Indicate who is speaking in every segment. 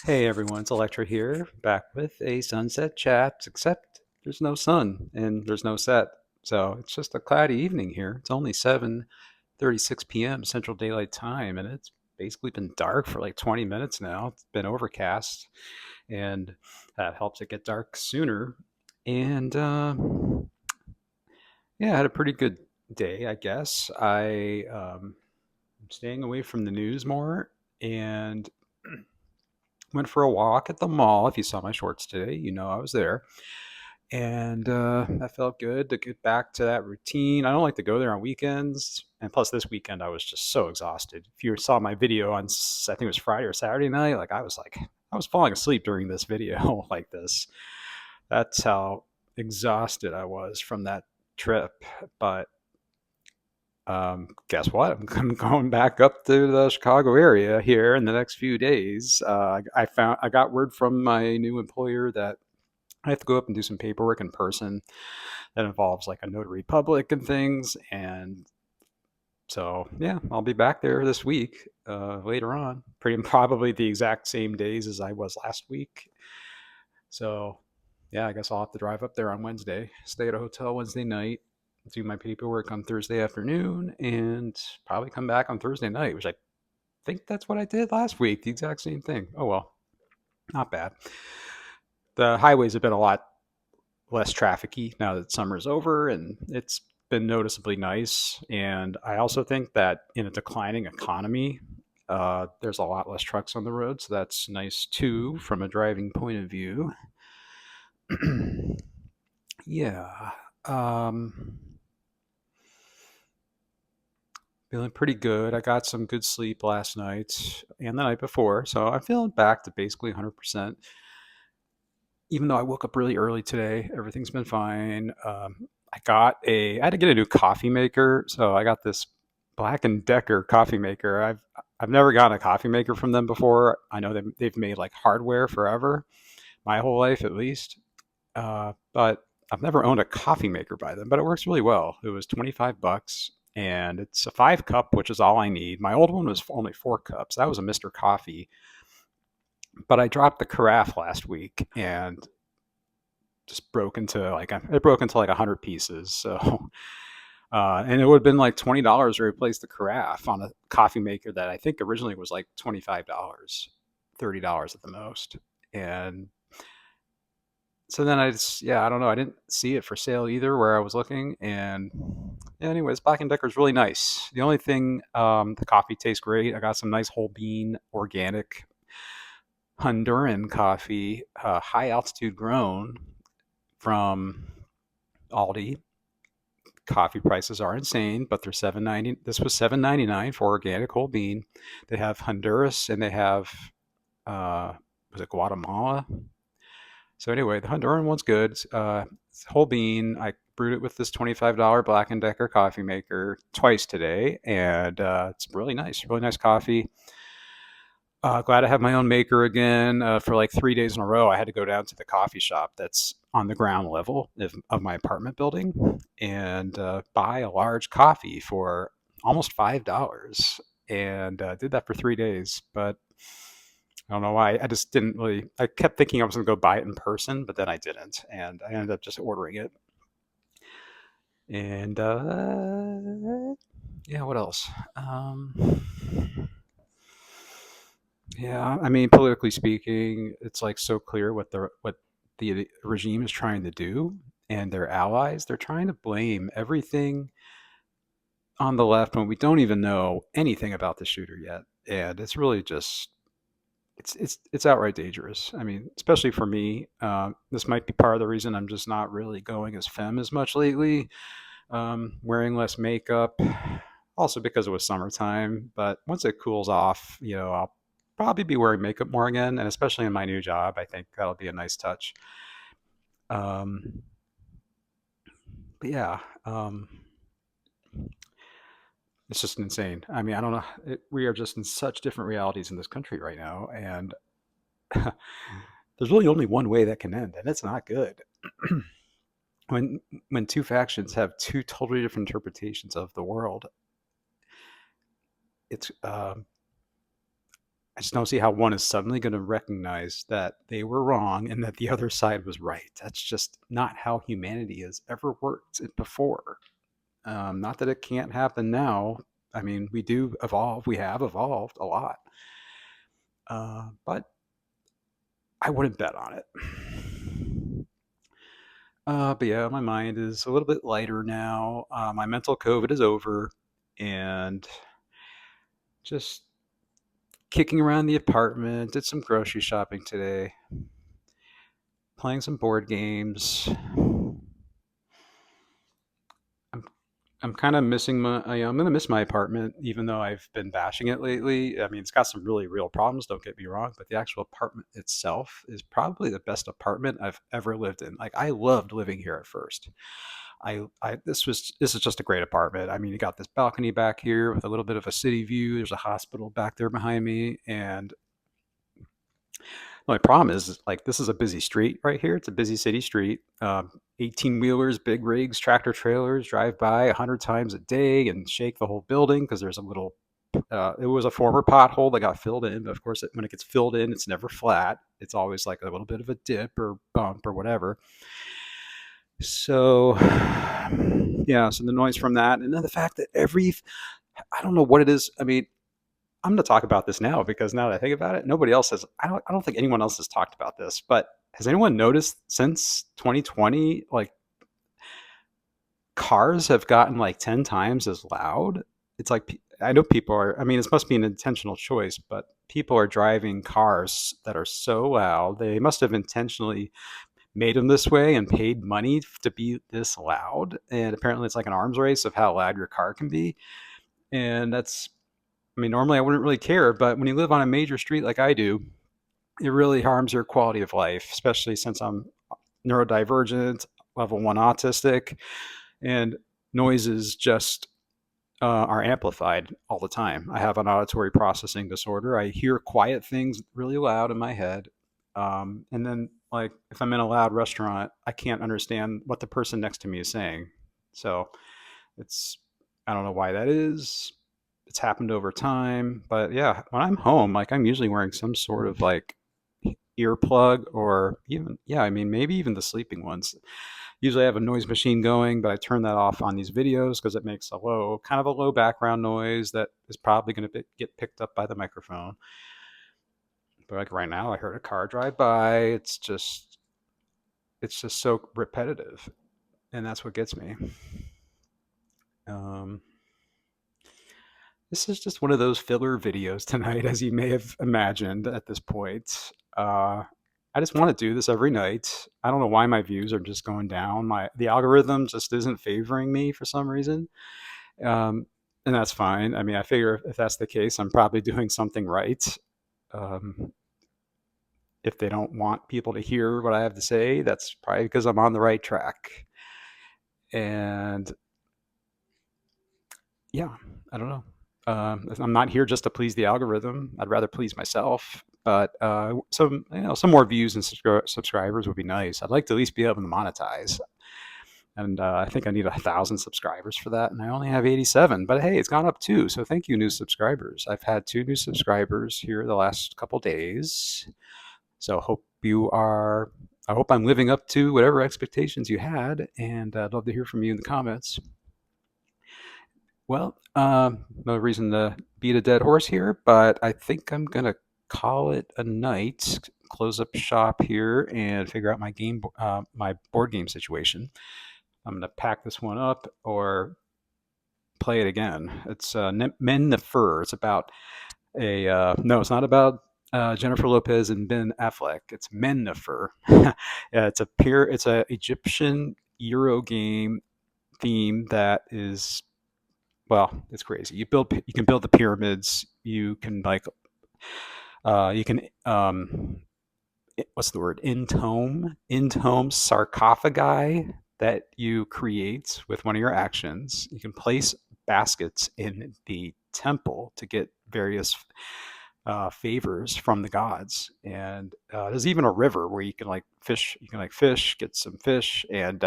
Speaker 1: Hey everyone, it's Electra here, back with a sunset chat, except there's no sun and there's no set. So it's just a cloudy evening here. It's only 7:36 p.m. Central Daylight Time, and it's basically been dark for like 20 minutes now. It's been overcast, and that helps it get dark sooner. And yeah, I had a pretty good day, I guess. I'm staying away from the news more and went for a walk at the mall. If you saw my shorts today, you know I was there. And that felt good to get back to that routine. I don't like to go there on weekends. And plus, this weekend, I was just so exhausted. If you saw my video on, I think it was Friday or Saturday night, I was falling asleep during this video like this. That's how exhausted I was from that trip. But guess what? I'm going back up to the Chicago area here in the next few days. I got word from my new employer that I have to go up and do some paperwork in person that involves like a notary public and things. And so, yeah, I'll be back there this week later on, pretty probably the exact same days as I was last week. So, yeah, I guess I'll have to drive up there on Wednesday, stay at a hotel Wednesday night, do my paperwork on Thursday afternoon, and probably come back on Thursday night, which I think that's what I did last week, the exact same thing. Oh, well, not bad. The highways have been a lot less trafficy now that summer's over, and it's been noticeably nice. And I also think that in a declining economy, there's a lot less trucks on the road, so that's nice too from a driving point of view. Yeah. Um, Feeling pretty good. I got some good sleep last night and the night before, so I'm feeling back to basically 100%. Even though I woke up really early today, everything's been fine. I had to get a new coffee maker, so I got this Black and Decker coffee maker. I've never gotten a coffee maker from them before. I know they've made like hardware forever, my whole life at least. But I've never owned a coffee maker by them, but it works really well. It was 25 bucks and it's a 5 cup, which is all I need. My old one was only 4 cups. That was a Mr. Coffee, but I dropped the carafe last week and just broke into like it broke into like 100 pieces. So and it would have been like $20 to replace the carafe on a coffee maker that I think originally was like $25, $30 at the most. And so then I don't know. I didn't see it for sale either where I was looking. And yeah, anyways, Black and Decker is really nice. The only thing, the coffee tastes great. I got some nice whole bean organic Honduran coffee, high altitude grown from Aldi. Coffee prices are insane, but they're 7.90. This was 7.99 for organic whole bean. They have Honduras and they have was it Guatemala? So anyway, the Honduran one's good. It's whole bean. I brewed it with this $25 Black and Decker coffee maker twice today, and it's really nice coffee. Glad to have my own maker again. For like 3 days in a row, I had to go down to the coffee shop that's on the ground level of my apartment building and buy a large coffee for almost $5. And did that for 3 days. But I don't know why. I just didn't really. I kept thinking I was going to go buy it in person, but then I didn't. And I ended up just ordering it. And yeah, what else? Yeah, I mean, politically speaking, it's like so clear what the regime is trying to do, and their allies. They're trying to blame everything on the left when we don't even know anything about the shooter yet, and it's really just it's outright dangerous. I mean, especially for me, this might be part of the reason I'm just not really going as femme as much lately, wearing less makeup. Also because it was summertime, but once it cools off, I'll probably be wearing makeup more again, and especially in my new job, I think that'll be a nice touch. Um, but yeah, it's just insane. I mean, I don't know. We are just in such different realities in this country right now, and there's really only one way that can end, and it's not good. when when two factions have two totally different interpretations of the world, it's just don't see how one is suddenly going to recognize that they were wrong and that the other side was right. That's just not how humanity has ever worked before. Not that it can't happen now. I mean, we do evolve. We have evolved a lot. But I wouldn't bet on it. But yeah, my mind is a little bit lighter now. My mental COVID is over, and just kicking around the apartment. Did some grocery shopping today. Playing some board games. I'm I'm kind of missing I'm gonna miss my apartment, even though I've been bashing it lately. I mean, it's got some really real problems. Don't get me wrong, but the actual apartment itself is probably the best apartment I've ever lived in. Like, I loved living here at first. This is just a great apartment. I mean, you got this balcony back here with a little bit of a city view. There's a hospital back there behind me, and the only problem is, like, this is a busy street right here. It's a busy city street. 18 wheelers, big rigs, tractor trailers drive by 100 times a day and shake the whole building because there's a little. It was a former pothole that got filled in, but of course, when it gets filled in, it's never flat. It's always like a little bit of a dip or bump or whatever. So, yeah, so the noise from that, and then the fact that I don't know what it is. I mean, I'm going to talk about this now because now that I think about it, nobody else has. I don't think anyone else has talked about this. But has anyone noticed since 2020, like, cars have gotten like 10 times as loud? It's like, I know people are. I mean, this must be an intentional choice, but people are driving cars that are so loud. They must have intentionally made them this way and paid money to be this loud. And apparently, it's like an arms race of how loud your car can be. And that's, I mean, normally I wouldn't really care, but when you live on a major street like I do, it really harms your quality of life, especially since I'm neurodivergent, level 1 autistic, and noises just are amplified all the time. I have an auditory processing disorder. I hear quiet things really loud in my head. And then, like, if I'm in a loud restaurant, I can't understand what the person next to me is saying. So it's, I don't know why that is. It's happened over time, but yeah, when I'm home, like, I'm usually wearing some sort of like earplug, or even, yeah, I mean, maybe even the sleeping ones. Usually I have a noise machine going, but I turn that off on these videos because it makes kind of a low background noise that is probably going to get picked up by the microphone. But like right now, I heard a car drive by. It's just so repetitive, and that's what gets me. Um, This is just one of those filler videos tonight, as you may have imagined at this point. I just want to do this every night. I don't know why my views are just going down. The algorithm just isn't favoring me for some reason, um, and that's fine. I mean, I figure if that's the case, I'm probably doing something right. Um, if they don't want people to hear what I have to say, that's probably because I'm on the right track. And yeah, I don't know. I'm not here just to please the algorithm. I'd rather please myself. But some more views and subscribers would be nice. I'd like to at least be able to monetize. And I think I need 1,000 subscribers for that, and I only have 87. But hey, it's gone up too. So thank you, new subscribers. I've had 2 new subscribers here the last couple days. So I hope I'm living up to whatever expectations you had, and I'd love to hear from you in the comments. Well, no reason to beat a dead horse here, but I think I'm gonna call it a night. Close up shop here and figure out my board game situation. I'm gonna pack this one up or play it again. It's Men-Nefer. It's about no, it's not about Jennifer Lopez and Ben Affleck. It's Men-Nefer. Yeah, it's a Egyptian Euro game theme that is, well, it's crazy. You can build the pyramids. You can what's the word? Intome sarcophagi that you create with one of your actions. You can place baskets in the temple to get various favors from the gods, and there's even a river where you can like fish. You can like fish, get some fish, and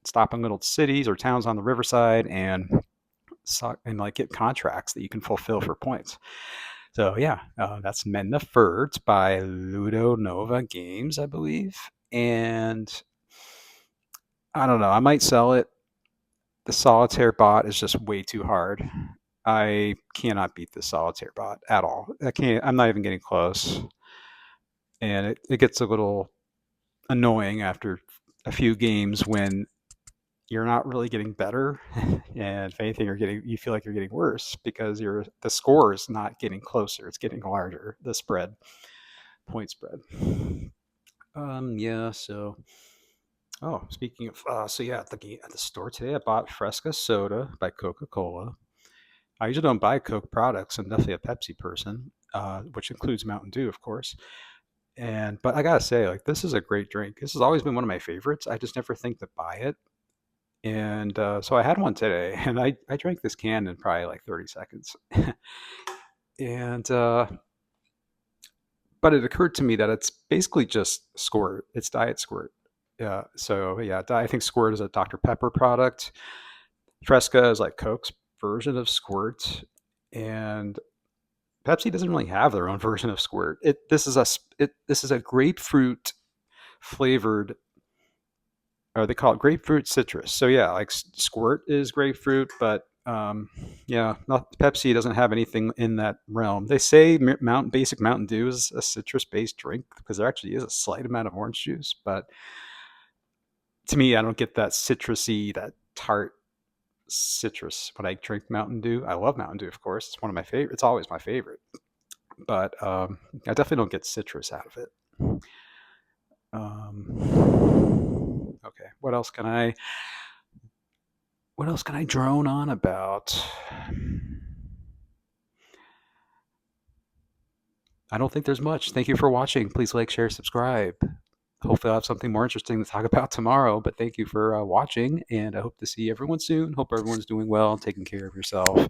Speaker 1: stop in little cities or towns on the riverside and like get contracts that you can fulfill for points. So yeah, that's Men-Nefer by Ludo Nova Games, I believe. And I don't know, I might sell it. The solitaire bot is just way too hard. I cannot beat the solitaire bot at all. I can't. I'm not even getting close, and it gets a little annoying after a few games when you're not really getting better, and if anything, you feel like you're getting worse because the score is not getting closer; it's getting larger. The point spread. Yeah. So, oh, speaking of, so yeah, at the store today, I bought Fresca soda by Coca Cola. I usually don't buy Coke products. I'm definitely a Pepsi person, which includes Mountain Dew, of course. But I gotta say, like, this is a great drink. This has always been one of my favorites. I just never think to buy it. And so I had one today, and I drank this can in probably like 30 seconds. and But it occurred to me that it's basically just Squirt. It's Diet Squirt. Yeah. So yeah, I think Squirt is a Dr. Pepper product. Fresca is like Coke's version of Squirt, and Pepsi doesn't really have their own version of Squirt. This is a grapefruit flavored, or they call it grapefruit citrus. So yeah, like Squirt is grapefruit, but yeah, Pepsi doesn't have anything in that realm. They say basic Mountain Dew is a citrus based drink because there actually is a slight amount of orange juice, but to me, I don't get that citrusy, that tart citrus when I drink Mountain Dew. I love Mountain Dew, of course. It's one of my favorite. It's always my favorite, but I definitely don't get citrus out of it. Okay, what else can I drone on about? I don't think there's much. Thank you for watching. Please like, share, subscribe. Hopefully, I'll have something more interesting to talk about tomorrow. But thank you for watching, and I hope to see everyone soon. Hope everyone's doing well, taking care of yourself.